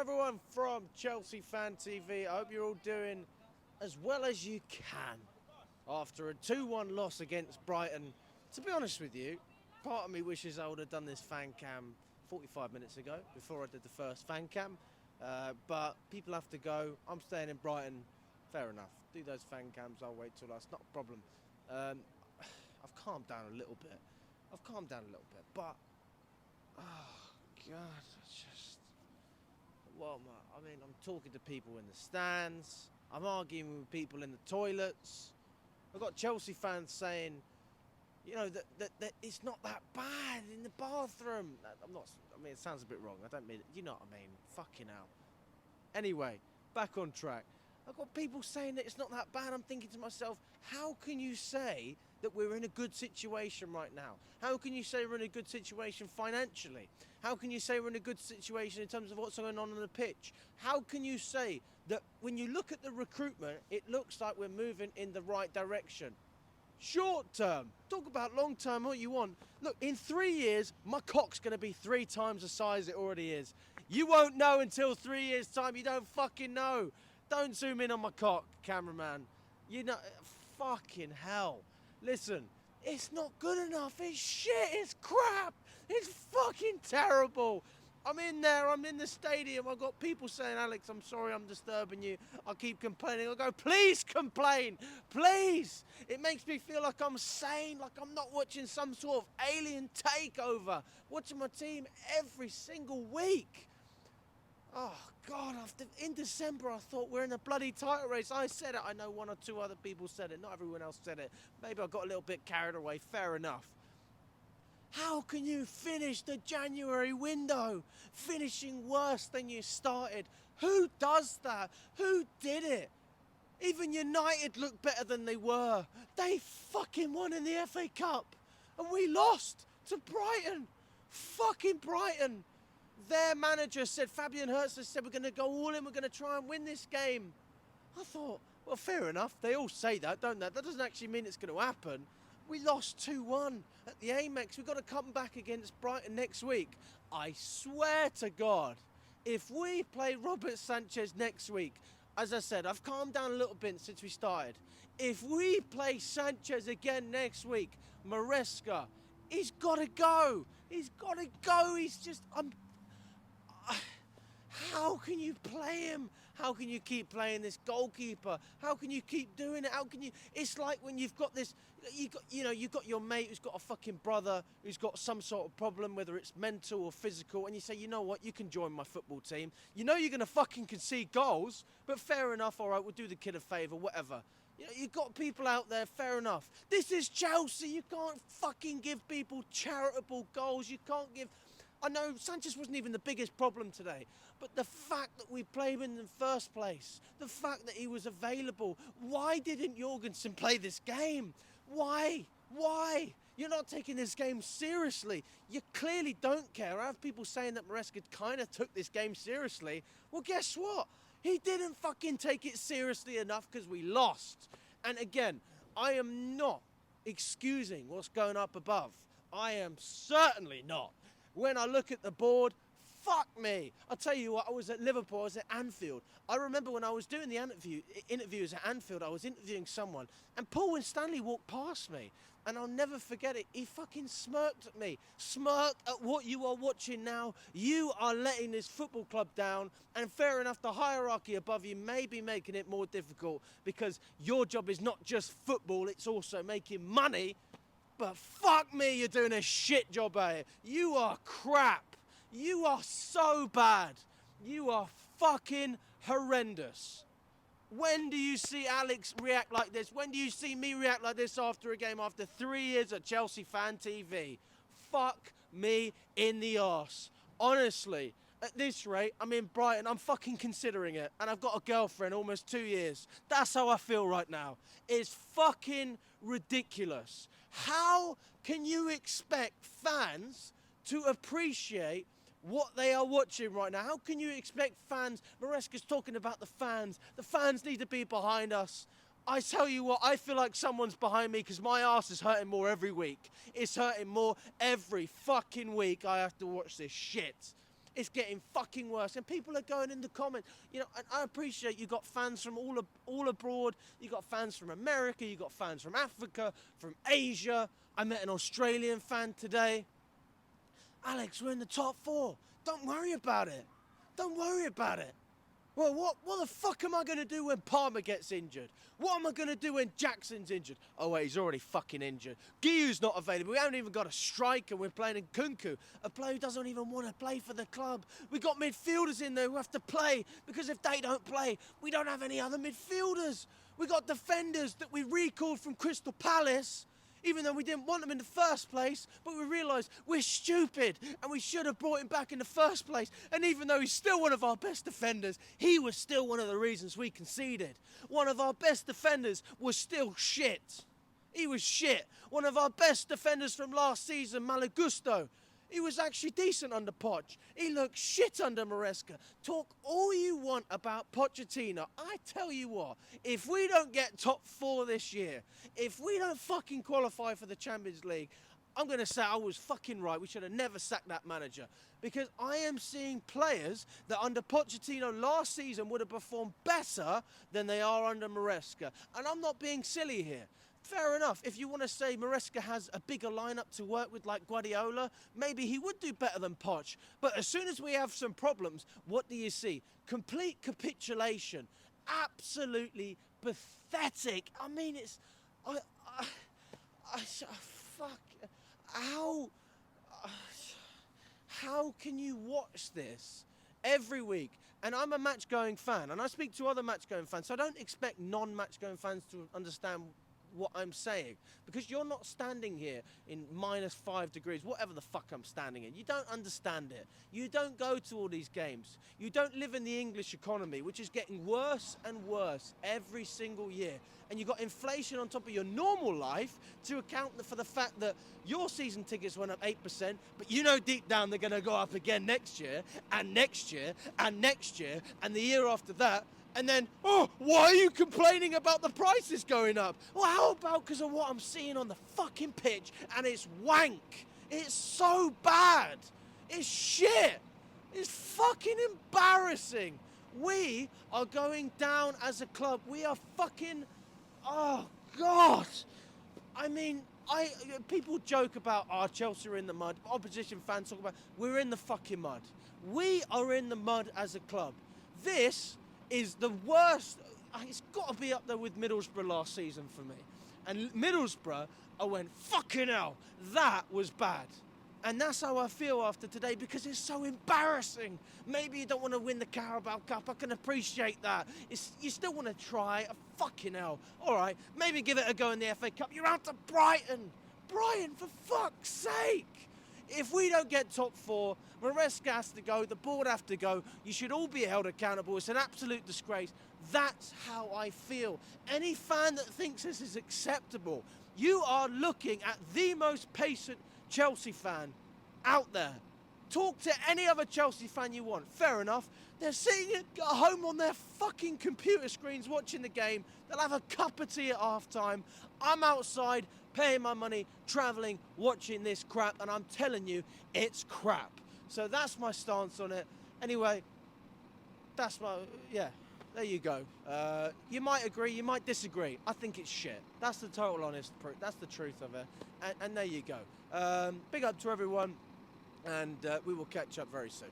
everyone from Chelsea Fan TV. I hope you're all doing as well as you can after a 2-1 loss against Brighton. To be honest with you, part of me wishes I would have done this fan cam 45 minutes ago before I did the first fan cam. But people have to go. I'm staying in Brighton. Fair enough. Do those fan cams. I'll wait till last. Not a problem. I've calmed down a little bit. But oh God, it's just. Well, I mean, I'm talking to people in the stands. I'm arguing with people in the toilets. I've got Chelsea fans saying, you know, that it's not that bad in the bathroom. I mean, it sounds a bit wrong. I don't mean it. You know what I mean? Fucking hell. Anyway, back on track. I've got people saying that it's not that bad. I'm thinking to myself, how can you say that we're in a good situation right now? How can you say we're in a good situation financially? How can you say we're in a good situation in terms of what's going on the pitch? How can you say that when you look at the recruitment, it looks like we're moving in the right direction? Short term. Talk about long term, what you want. Look, in 3 years, my cock's going to be 3 times the size it already is. You won't know until 3 years' time. You don't fucking know. Don't zoom in on my cock, cameraman. You know, fucking hell. Listen, it's not good enough. It's shit. It's crap. It's fucking terrible. I'm in there. I'm in the stadium. I've got people saying, Alex, I'm sorry I'm disturbing you. I keep complaining. I go, please complain. Please. It makes me feel like I'm sane, like I'm not watching some sort of alien takeover. Watching my team every single week. Oh, God, in December I thought we're in a bloody title race. I said it. I know 1 or 2 other people said it. Not everyone else said it. Maybe I got a little bit carried away. Fair enough. How can you finish the January window finishing worse than you started? Who does that? Who did it? Even United looked better than they were. They fucking won in the FA Cup. And we lost to Brighton. Fucking Brighton. Their manager said, Fabian Hertzler said, we're going to go all in, we're going to try and win this game. I thought, well, fair enough. They all say that, don't they? That doesn't actually mean it's going to happen. We lost 2-1 at the Amex. We've got to come back against Brighton next week. I swear to God, if we play Robert Sanchez next week, as I said, I've calmed down a little bit since we started. If we play Sanchez again next week, Maresca, he's got to go. He's got to go. He's just... How can you play him? How can you keep playing this goalkeeper? How can you keep doing it? How can you? It's like when you've got this, you've got your mate who's got a fucking brother who's got some sort of problem, whether it's mental or physical, and you say, you know what, you can join my football team. You know you're going to fucking concede goals, but fair enough, all right, we'll do the kid a favour, whatever. You know, you've got people out there, fair enough. This is Chelsea. You can't fucking give people charitable goals. You can't give... I know Sanchez wasn't even the biggest problem today, but the fact that we played him in the first place, the fact that he was available, why didn't Jorgensen play this game? Why? You're not taking this game seriously. You clearly don't care. I have people saying that Maresca kind of took this game seriously. Well, guess what? He didn't fucking take it seriously enough because we lost. And again, I am not excusing what's going up above. I am certainly not. When I look at the board, fuck me. I'll tell you what, I was at Liverpool, I was at Anfield. I remember when I was doing the interviews at Anfield, I was interviewing someone, and Paul Winstanley walked past me, and I'll never forget it. He fucking smirked at me. Smirk at what you are watching now. You are letting this football club down, and fair enough, the hierarchy above you may be making it more difficult because your job is not just football, it's also making money. But fuck me, you're doing a shit job at it. You are crap. You are so bad. You are fucking horrendous. When do you see Alex react like this? When do you see me react like this after a game after 3 years at Chelsea Fan TV? Fuck me in the arse. Honestly, at this rate, I'm in Brighton, I'm fucking considering it. And I've got a girlfriend almost 2 years. That's how I feel right now. It's fucking ridiculous. How can you expect fans to appreciate what they are watching right now? How can you expect fans? Maresca's talking about the fans. The fans need to be behind us. I tell you what, I feel like someone's behind me because my arse is hurting more every week. It's hurting more every fucking week I have to watch this shit. It's getting fucking worse, and people are going in the comments. You know, and I appreciate you got fans from all abroad. You got fans from America. You got fans from Africa, from Asia. I met an Australian fan today. Alex, we're in the top 4. Don't worry about it. Don't worry about it. Well, what the fuck am I going to do when Palmer gets injured? What am I going to do when Jackson's injured? Oh, wait, he's already fucking injured. Giyu's not available. We haven't even got a striker. We're playing in Kunku, a player who doesn't even want to play for the club. We got midfielders in there who have to play, because if they don't play, we don't have any other midfielders. We got defenders that we recalled from Crystal Palace, even though we didn't want them in the first place, but we realised we're stupid and we should have brought him back in the first place. And even though he's still one of our best defenders, he was still one of the reasons we conceded. One of our best defenders was still shit. He was shit. One of our best defenders from last season, Malagusto, he was actually decent under Poch. He looked shit under Maresca. Talk all you want about Pochettino. I tell you what, if we don't get top 4 this year, if we don't fucking qualify for the Champions League, I'm going to say I was fucking right. We should have never sacked that manager. Because I am seeing players that under Pochettino last season would have performed better than they are under Maresca. And I'm not being silly here. Fair enough. If you want to say Maresca has a bigger lineup to work with like Guardiola, maybe he would do better than Poch. But as soon as we have some problems, what do you see? Complete capitulation. Absolutely pathetic. I mean, it's... fuck. How can you watch this every week? And I'm a match-going fan, and I speak to other match-going fans, so I don't expect non-match-going fans to understand what I'm saying, because you're not standing here in -5 degrees, whatever the fuck I'm standing in. You don't understand it. You don't go to all these games. You don't live in the English economy, which is getting worse and worse every single year. And you've got inflation on top of your normal life to account for the fact that your season tickets went up 8%, but you know deep down they're going to go up again next year, and next year, and next year, and the year after that. And then, oh, why are you complaining about the prices going up? Well, how about because of what I'm seeing on the fucking pitch? And it's wank. It's so bad. It's shit. It's fucking embarrassing. We are going down as a club. We are fucking... Oh, God. I mean, people joke about, Chelsea are in the mud. Opposition fans talk about, we're in the fucking mud. We are in the mud as a club. This is the worst. It's got to be up there with Middlesbrough last season for me. And Middlesbrough, I went, fucking hell, that was bad. And that's how I feel after today, because it's so embarrassing. Maybe you don't want to win the Carabao Cup. I can appreciate that. You still want to try. Fucking hell. All right, maybe give it a go in the FA Cup. You're out to Brighton. Brighton, for fuck's sake. If we don't get top 4, Maresca has to go, the board have to go, you should all be held accountable. It's an absolute disgrace. That's how I feel. Any fan that thinks this is acceptable, you are looking at the most patient Chelsea fan out there. Talk to any other Chelsea fan you want. Fair enough. They're sitting at home on their fucking computer screens watching the game. They'll have a cup of tea at half-time. I'm outside paying my money, travelling, watching this crap, and I'm telling you, it's crap. So that's my stance on it. Anyway, that's my... Yeah, there you go. You might agree, you might disagree. I think it's shit. That's the total honest proof. That's the truth of it. And there you go. Big up to everyone, and we will catch up very soon.